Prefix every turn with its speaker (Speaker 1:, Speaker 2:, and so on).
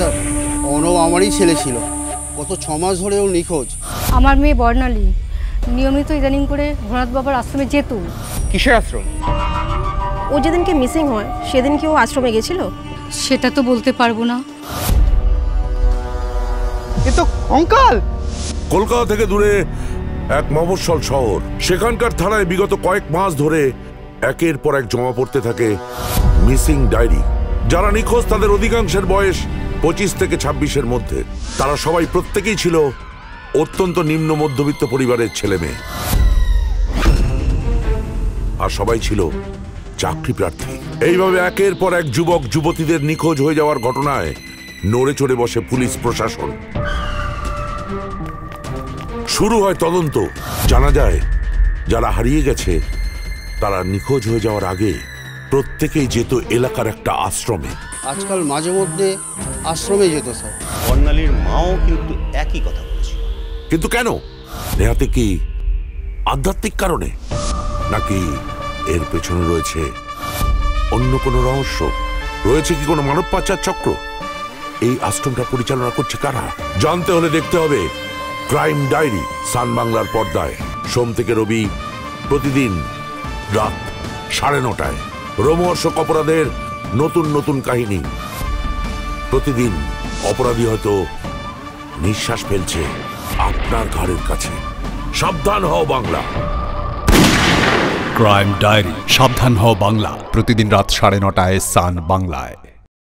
Speaker 1: Sir, Arnab আমারই ছেলে ছিল। গত 6 মাস ধরে ও নিখোঁজ।
Speaker 2: আমার মেয়ে বর্ণালী নিয়মিত ইদানিং করে ভোলানাথ বাবার আশ্রমে যেত।
Speaker 3: কিসের আশ্রম?
Speaker 4: ও যেদিনকে মিসিং হয় সেদিন কি ও আশ্রমে গেছিল?
Speaker 2: সেটা তো বলতে পারবো না।
Speaker 3: এ তো কঙ্কাল।
Speaker 5: কলকাতা থেকে দূরে এক মফস্বল শহর, সেখানকার থানায় বিগত কয়েক মাস ধরে একের পর এক জমা পড়তে থাকে মিসিং ডায়েরি। যারা নিখোঁজ তাদের অধিকাংশের বয়স 25 থেকে 26-এর মধ্যে। তারা সবাই প্রত্যেকেই ছিল অত্যন্ত নিম্ন মধ্যবিত্ত পরিবারের ছেলে মেয়ে, আর সবাই ছিল চাকরি প্রার্থী। এইভাবে একের পর এক যুবক যুবতীদের নিখোঁজ হয়ে যাওয়ার ঘটনায় নড়ে চড়ে বসে পুলিশ প্রশাসন। শুরু হয় তদন্ত। জানা যায় যারা হারিয়ে গেছে তারা নিখোঁজ হয়ে যাওয়ার আগে প্রত্যেকেই যেত এলাকার একটা আশ্রমে।
Speaker 1: আজকাল মাঝে মধ্যে আশ্রমে যেত স্যার।
Speaker 6: বর্ণালীর মাও কিন্তু একই কথা বলেছিল।
Speaker 5: কিন্তু কেন? নেহাতে কি আধ্যাত্মিক কারণে, নাকি এর পেছনে রয়েছে অন্য কোনো রহস্য? রয়েছে কি কোনো মানব পাচার চক্র? এই আশ্রমটা পরিচালনা করছে কারা? জানতে হলে দেখতে হবে ক্রাইম ডায়েরি, সান বাংলার পর্দায় সোম থেকে রবি প্রতিদিন রাত 9:30টায়। রোমহর্ষক অপরাধের নতুন নতুন কাহিনী। প্রতিদিন অপরাধী হয়তো নিঃশ্বাস ফেলছে আপনার ঘরের কাছে। সাবধান হও বাংলা।
Speaker 7: ক্রাইম ডায়েরি, সাবধান হও বাংলা, প্রতিদিন রাত 9:30টায় সান বাংলায়।